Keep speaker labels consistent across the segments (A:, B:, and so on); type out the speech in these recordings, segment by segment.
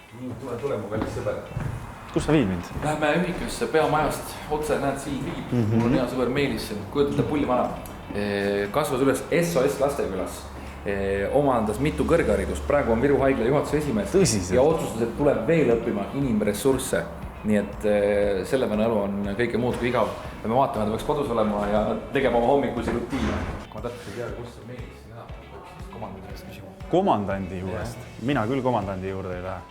A: Nii, tule mu kallis sõber.
B: Kus sa viid mind?
A: Lähme ühikusse peamajast, otse näed siin viib. Mul on hea sõber Meelis, kujutada pulli vana. Kasvas üles SOS Lastekülas. Omandas mitu kõrgharidust, praegu on Viru haigla juhatuse esimees.
B: Tõsiselt?
A: Ja otsustas, et tuleb veel õppima inimressursse. Nii et selle vene elu on kõike muud kui igav. Me vaatame, et peaks kodus olema ja tegema oma hommikusi rutiine. Ma täpselt ei tea, kus on Meelis näha. Komandandi juurest küsima.
B: Komandandi juurest? Mina küll komandandi juurde ei lähe.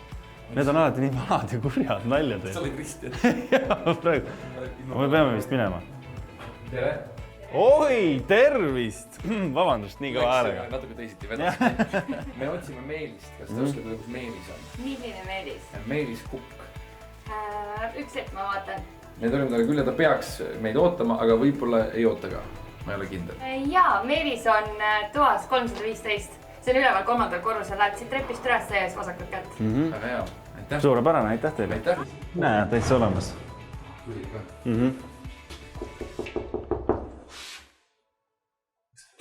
B: Need on alati nii vanad ja kurjad naljad.
A: Sa olid Kristjan.
B: Jaa, praegu. Me peame vist minema.
A: Tere!
B: Oi, tervist! Vabandust, nii kõva häälega.
A: Natuke teisiti vedas. Me otsime Meelist. Kas te oskate, kus Meelis on?
C: Milline Meelis?
A: Meelis Kukk.
C: Üks hetk ma vaatan.
A: Need olime taga küll, et ta peaks meid ootama, aga võib-olla ei oota ka. Ma ei ole kindel.
C: Jaa, Meelis on toas 315. See on üleval 3. korrusel, lähed siit trepist üles ja ees vasakut kätt.
A: Väga hea. Aitäh.
B: Suurepärane, aitäh teile.
A: Aitäh.
B: Näe, täitsa olemas.
A: Tulid ka.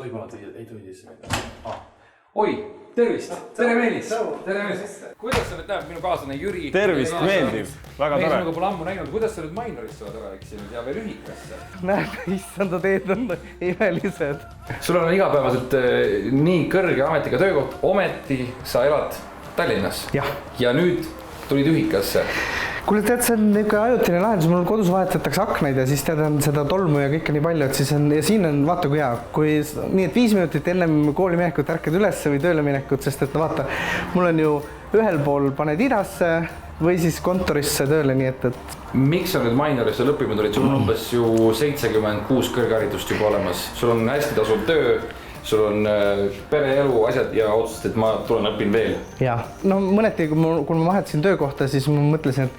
A: Toibalad ei toidisse meid. Oi, tervist! Tere Meelis! Tere Meelis! Kuidas sa nüüd näeb minu kaaslane Jüri?
B: Tervist, meeldib. Väga
A: Mees
B: tore.
A: sinuga pole ammu näinud. Kuidas sa nüüd Mainorist oled ära eksinud ja veel ühikasse?
D: Näeb, issanda teed on imelised.
A: Sul on igapäevaselt nii kõrge ametiga töökoht, ometi sa elad Tallinnas.
D: Jah.
A: Ja nüüd tulid ühikasse.
D: Kuule, tead, see on niisugune ajutine lahendus, mul kodus vahetatakse aknaid ja siis tead on seda tolmu ja kõike nii palju, et siis on, ja siin on vaata kui hea, kui nii, et 5 minutit ennem kooli minekut ärkad üles või tööle minekut, sest et no vaata, mul on ju ühel pool paned idasse või siis kontorisse tööle, nii et...
A: Miks sa nüüd Mainorisse lõppima tulid? Sul on umbes ju 76 kõrgharidust juba olemas. Sul on hästi tasuv töö, sul on pereelu, asjad ja otsustasid, et ma tulen õpin veel.
D: Jaa, no mõneti, kui ma vahetasin töökohta, siis ma mõtlesin,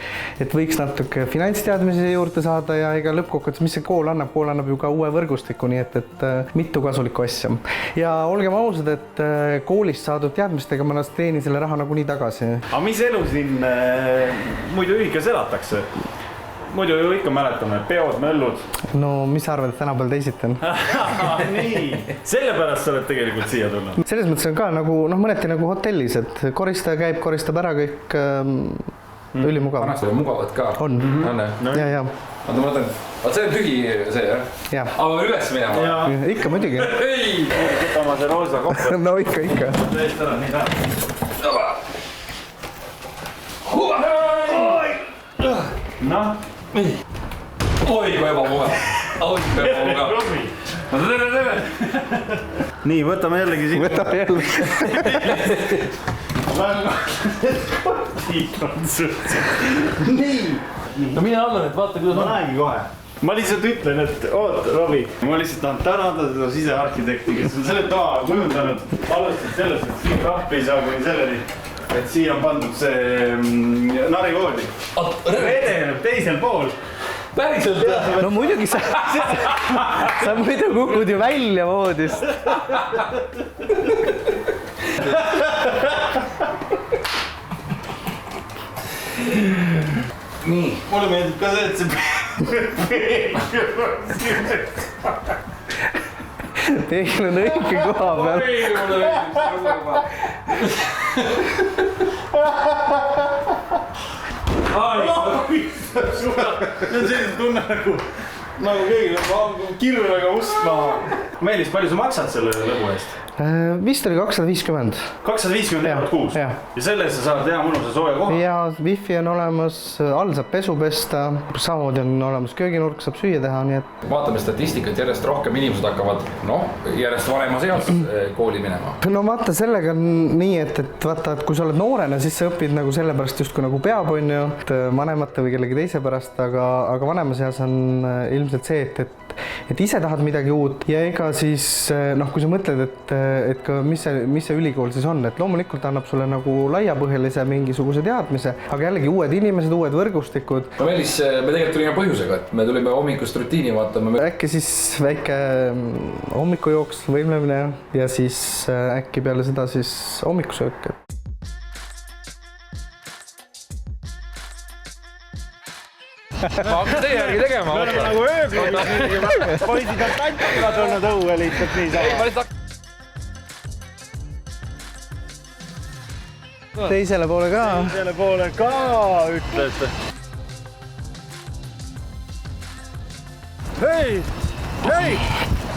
D: et võiks natuke finantsteadmise juurde saada ja ega lõppkokkuvõttes, mis see kool annab ju ka uue võrgustiku, nii et mitu kasulikku asja. Ja olgem ausad, et koolist saadud teadmistega ma teenin selle raha nagunii tagasi.
B: Aga mis elu siin muidu ühikas elatakse? Muidu ju ikka mäletame, peod, möllud.
D: No mis sa arvad, et tänapäeval teisiti on?
B: Nii, sellepärast sa oled tegelikult siia tulnud.
D: Selles mõttes on ka nagu, mõneti nagu hotellis, et koristaja käib, koristab ära kõik ülimugav.
A: Vanasti on mugavad ka.
D: On. Ja.
A: Oota, ma mõtlen, see on tühi see, jah?
D: Jah.
A: Aga ma üles minema.
D: Ikka muidugi.
A: Ei!
B: Võtama see roosa kokku.
D: No ikka.
B: Tõest ära, nii taha. Noh.
A: Oi, kui ebamugav.
B: Nii, võtame jällegi siin.
D: Võtame jällegi.
B: Nii.
A: No mine alla nüüd, vaata, kuidas
B: Ma näengi kohe. Ma lihtsalt ütlen, et oot, Robi, ma lihtsalt tahan tänada seda sisearhitekti, kes on selle toa kujundanud. Alustad sellest, et siin kahpi ei saa kuni selleni, et siia on pandud see narikoodi. Redeneb teisel pool.
A: Päriselt?
D: No muidugi sa muidu kukud ju välja voodist.
A: Nii.
B: Mulle meeldib ka see, et see
D: Peegel on õige koha peal.
A: Oi, mulle
B: see on selline tunne nagu keegi kirvega ustma. Meelis, palju sa maksad selle lõbu eest?
D: Vist oli 250.
B: 250 eurot kuus?
D: Ja
B: selle eest sa saad hea mõnusa sooja koha?
D: Ja wifi on olemas, all saab pesu pesta, samamoodi on olemas kööginurk, saab süüa teha, nii et...
A: Vaatame statistikat, järjest rohkem inimesed hakkavad, järjest vanemas eas kooli minema.
D: No vaata, sellega on nii, et vaata, et kui sa oled noorena, siis sa õpid nagu sellepärast justkui nagu peab, on ju, vanemate või kellegi teise pärast, aga vanemas eas on ilmselt see, et ise tahad midagi uut ja ega siis, kui sa mõtled, et ka mis see ülikool siis on, et loomulikult annab sulle nagu laiapõhjalise mingisuguse teadmise, aga jällegi uued inimesed, uued võrgustikud.
A: No Meelis, me tegelikult tulime põhjusega, et me tulime hommikust rutiini vaatama.
D: Äkki siis väike hommikujooks, võimlemine ja siis äkki peale seda siis hommikusöök.
A: Hakka teie järgi tegema.
B: Me oleme nagu ööklubis. Poisid on tantsiga tulnud õue lihtsalt nii sama.
D: teisele poole ka.
B: Teisele poole ka, ütled. Hei! Hei!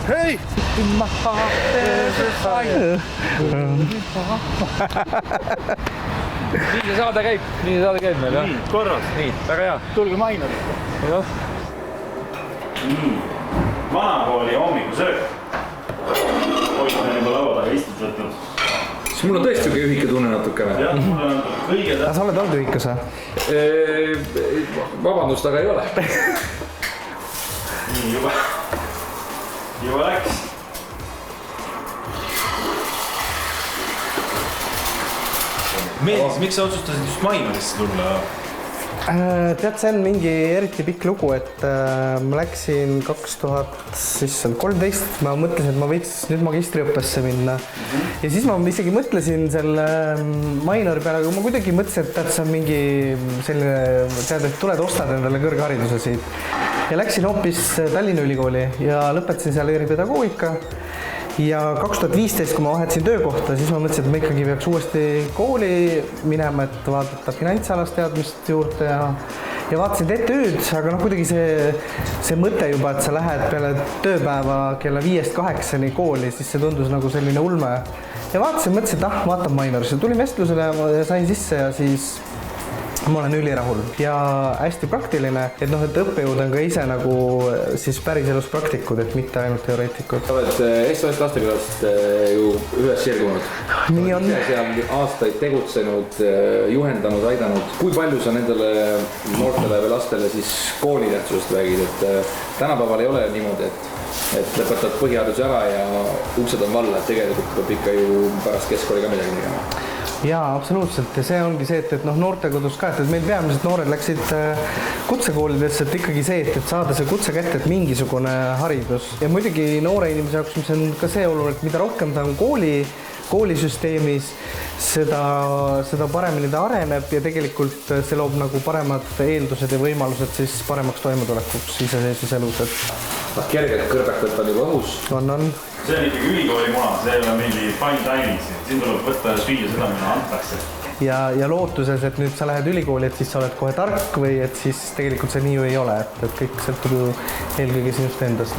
B: Hei!
A: Nii see saade käib meil, jah?
B: Nii, korras.
A: Nii, väga hea.
B: Tulge Mainori. Nii, vanakooli hommikusöök. Poiss on juba laua taga istut võtnud.
A: Siis mul on tõesti siuke ühike tunne natukene.
B: Jah, mul on kõige
D: Aga sa oled olnud ühikas, või?
A: Vabandust, aga ei ole.
B: Nii, juba läks. Meeldis, miks sa otsustasid just Mainorisse tulla?
D: Tead, see on mingi eriti pikk lugu, et ma läksin 2013, ma mõtlesin, et ma võiks nüüd magistriõppesse minna. Ja siis ma isegi mõtlesin selle Mainori peale, aga ma kuidagi mõtlesin, et see on mingi selline, tead, et tuled ostad endale kõrghariduse siit. Ja läksin hoopis Tallinna Ülikooli ja lõpetasin seal eripedagoogika. Ja 2015, kui ma vahetasin töökohta, siis ma mõtlesin, et ma ikkagi peaks uuesti kooli minema, et vaadata finantsalast teadmist juurde ja vaatasin TTÜ-d, aga kuidagi see mõte juba, et sa lähed peale tööpäeva kella 5-8 kooli, siis see tundus nagu selline ulme. Ja vaatasin, mõtlesin, et vaatan Mainorisse. Tulin vestlusele ja sain sisse ja siis ma olen ülirahul ja hästi praktiline, et õppejõud on ka ise nagu siis päriselus praktikud, et mitte ainult teoreetikud.
A: Sa oled SOS Lastekülast ju ühes sirgunud.
D: Nii on.
A: Seal aastaid tegutsenud, juhendanud, aidanud. Kui palju sa nendele noortele või lastele siis kooli tähtsusest räägid, et tänapäeval ei ole niimoodi, et lõpetad põhihariduse ära ja uksed on valla, et tegelikult peab ikka ju pärast keskkooli ka midagi tegema.
D: Jaa, absoluutselt ja see ongi see, et noortekodus ka, et meil peamiselt noored läksid kutsekoolidesse, et ikkagi see, et saada see kutse kätte, et mingisugune haridus. Ja muidugi noore inimese jaoks, mis on ka see oluline, et mida rohkem ta on koolisüsteemis, seda paremini ta areneb ja tegelikult see loob nagu paremad eeldused ja võimalused siis paremaks toimutulekuks iseseisvus elus.
A: Kerged kõrbekad on juba õhus.
D: On.
B: See on ikkagi ülikooli muna, see ei ole mingi fine dining. Siin tuleb võtta ja süüa seda, mida antakse. Ja lootuses, et nüüd sa lähed ülikooli, et siis sa oled kohe tark või et siis tegelikult see nii ju ei ole, et kõik sõltub ju eelkõige sinust endast.